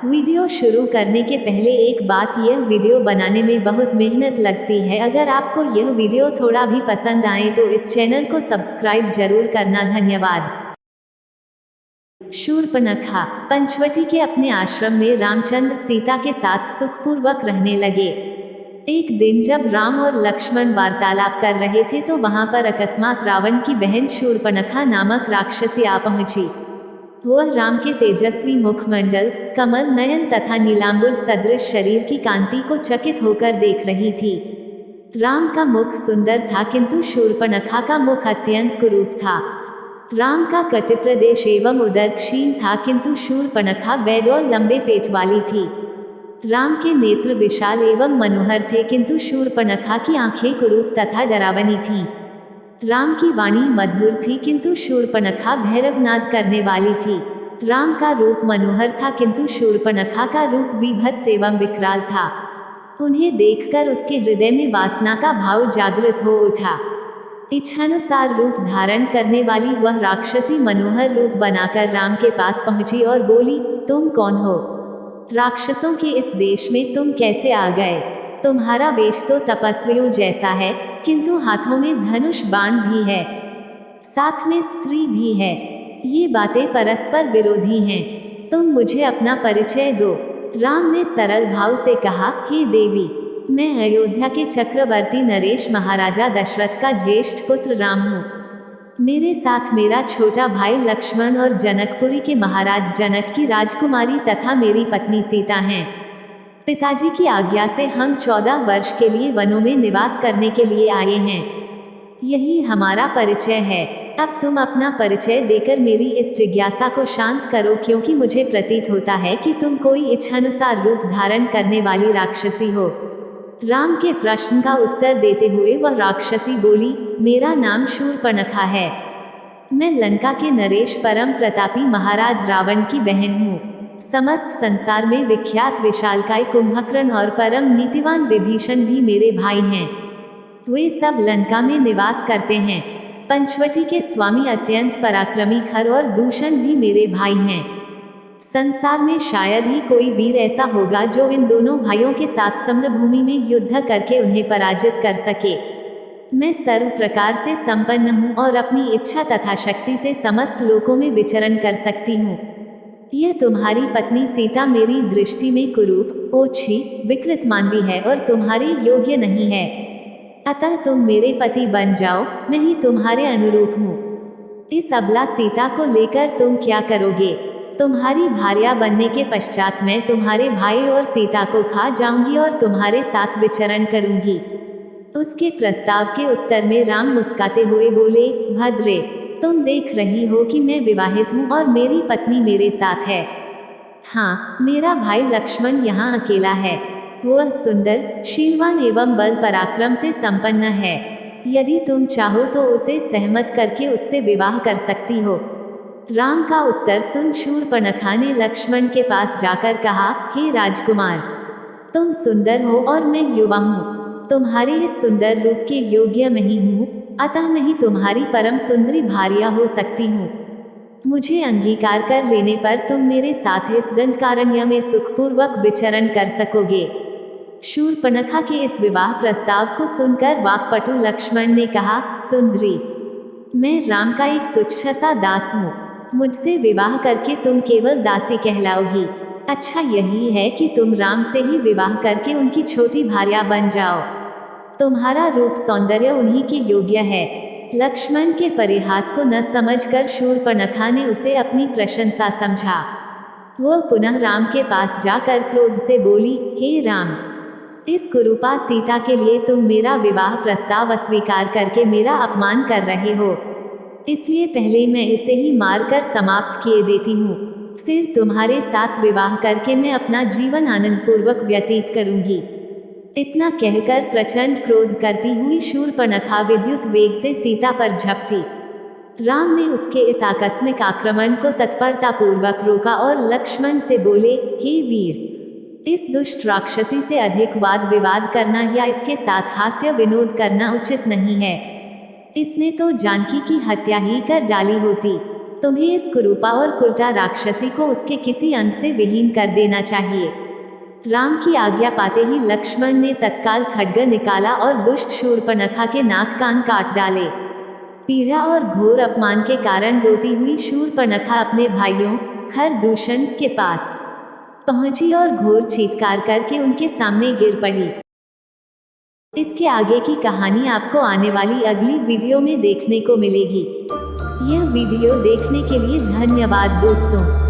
Video शुरू करने के पहले एक बात, यह वीडियो बनाने में बहुत मेहनत लगती है। अगर आपको यह वीडियो थोड़ा भी पसंद आए तो इस चैनल को सब्सक्राइब जरूर करना। धन्यवाद। शूर्पणखा। पंचवटी के अपने आश्रम में रामचंद्र सीता के साथ सुखपूर्वक रहने लगे। एक दिन जब राम और लक्ष्मण वार्तालाप कर रहे थे तो वहां पर अकस्मात रावण की बहन शूर्पणखा नामक राक्षसी आ पहुंची। वह राम के तेजस्वी मुखमंडल, कमल नयन तथा नीलांबुज सदृश शरीर की कांति को चकित होकर देख रही थी। राम का मुख सुंदर था किंतु शूर्पणखा का मुख अत्यंत कुरूप था। राम का कटिप्रदेश एवं उदर क्षीण था किंतु शूर्पणखा बैड और लंबे पेट वाली थी। राम के नेत्र विशाल एवं मनोहर थे किंतु शूर्पणखा की आंखें कुरूप तथा डरावनी थीं। राम की वाणी मधुर थी किंतु शूर्पणखा भैरवनाद करने वाली थी। राम का रूप मनोहर था किंतु शूर्पणखा का रूप विभत्स एवं विकराल था। उन्हें देखकर उसके हृदय में वासना का भाव जागृत हो उठा। इच्छानुसार रूप धारण करने वाली वह राक्षसी मनोहर रूप बनाकर राम के पास पहुंची और बोली, तुम कौन हो? राक्षसों के इस देश में तुम कैसे आ गए? तुम्हारा वेश तो तपस्वियों जैसा है, किंतु हाथों में धनुष बाण भी है, साथ में स्त्री भी है। ये बातें परस्पर विरोधी हैं। तुम मुझे अपना परिचय दो। राम ने सरल भाव से कहा, हे देवी, मैं अयोध्या के चक्रवर्ती नरेश महाराजा दशरथ का ज्येष्ठ पुत्र राम हूँ। मेरे साथ मेरा छोटा भाई लक्ष्मण और जनकपुरी के महाराज जनक की राजकुमारी तथा मेरी पत्नी सीता हैं। पिताजी की आज्ञा से हम 14 वर्ष के लिए वनों में निवास करने के लिए आए हैं। यही हमारा परिचय है। अब तुम अपना परिचय देकर मेरी इस जिज्ञासा को शांत करो, क्योंकि मुझे प्रतीत होता है कि तुम कोई इच्छानुसार रूप धारण करने वाली राक्षसी हो। राम के प्रश्न का उत्तर देते हुए वह राक्षसी बोली, मेरा नाम शूर्पणखा है। मैं लंका के नरेश परम प्रतापी महाराज रावण की बहन हूँ। समस्त संसार में विख्यात विशालकाय कुंभकर्ण और परम नीतिवान विभीषण भी मेरे भाई हैं। वे सब लंका में निवास करते हैं। पंचवटी के स्वामी अत्यंत पराक्रमी खर और दूषण भी मेरे भाई हैं। संसार में शायद ही कोई वीर ऐसा होगा जो इन दोनों भाइयों के साथ समरभूमि में युद्ध करके उन्हें पराजित कर सके। मैं सर्व प्रकार से संपन्न हूँ और अपनी इच्छा तथा शक्ति से समस्त लोकों में विचरण कर सकती हूँ। यह तुम्हारी पत्नी सीता मेरी दृष्टि में कुरूप, ओछी, विकृत मानवी है और तुम्हारे योग्य नहीं है। अतः तुम मेरे पति बन जाओ, मैं ही तुम्हारे अनुरूप हूँ। इस अबला सीता को लेकर तुम क्या करोगे? तुम्हारी भार्या बनने के पश्चात मैं तुम्हारे भाई और सीता को खा जाऊंगी और तुम्हारे साथ विचरण करूंगी। उसके प्रस्ताव के उत्तर में राम मुस्काते हुए बोले, भद्रे, तुम देख रही हो कि मैं विवाहित हूँ और मेरी पत्नी मेरे साथ है। हाँ, मेरा भाई लक्ष्मण यहाँ अकेला है। वह सुंदर, शीलवान एवं बल पराक्रम से संपन्न है। यदि तुम चाहो तो उसे सहमत करके उससे विवाह कर सकती हो। राम का उत्तर सुन शूर्पणखा ने लक्ष्मण के पास जाकर कहा, हे राजकुमार, तुम सुंदर हो और मैं युवा हूँ। तुम्हारे इस सुंदर रूप के योग्य मैं ही हूँ, अतः मैं ही तुम्हारी परम सुंदरी भार्या हो सकती हूँ। मुझे अंगीकार कर लेने पर तुम मेरे साथ इस दंडकारण्य में सुखपूर्वक विचरण कर सकोगे। शूर्पणखा के इस विवाह प्रस्ताव को सुनकर वाक्पटु लक्ष्मण ने कहा, सुंदरी, मैं राम का एक तुच्छ सा दास हूँ। मुझसे विवाह करके तुम केवल दासी कहलाओगी। अच्छा यही है कि तुम राम से ही विवाह करके उनकी छोटी भार्या बन जाओ। तुम्हारा रूप सौंदर्य उन्हीं के योग्य है। लक्ष्मण के परिहास को न समझकर शूर्पणखा ने उसे अपनी प्रशंसा समझा। वह पुनः राम के पास जाकर क्रोध से बोली, हे राम, इस कुरूपा सीता के लिए तुम मेरा विवाह प्रस्ताव अस्वीकार करके मेरा अपमान कर रहे हो। इसलिए पहले मैं इसे ही मारकर समाप्त किए देती हूँ, फिर तुम्हारे साथ विवाह करके मैं अपना जीवन आनंदपूर्वक व्यतीत करूंगी। इतना कहकर प्रचंड क्रोध करती हुई शूर्पणखा विद्युत वेग से सीता पर झपटी। राम ने उसके इस आकस्मिक आक्रमण को तत्परतापूर्वक रोका और लक्ष्मण से बोले, हे वीर, इस दुष्ट राक्षसी से अधिक वाद विवाद करना या इसके साथ हास्य विनोद करना उचित नहीं है। इसने तो जानकी की हत्या ही कर डाली होती। तुम्हें इस कुरूपा और कुर्ता राक्षसी को उसके किसी अंग से विहीन कर देना चाहिए। राम की आज्ञा पाते ही लक्ष्मण ने तत्काल खड्ग निकाला और दुष्ट शूर्पणखा के नाक कान काट डाले। पीड़ा और घोर अपमान के कारण रोती हुई शूर्पणखा अपने भाइयों खरदूषण के पास पहुंची और घोर चीत्कार करके उनके सामने गिर पड़ी। इसके आगे की कहानी आपको आने वाली अगली वीडियो में देखने को मिलेगी। यह वीडियो देखने के लिए धन्यवाद दोस्तों।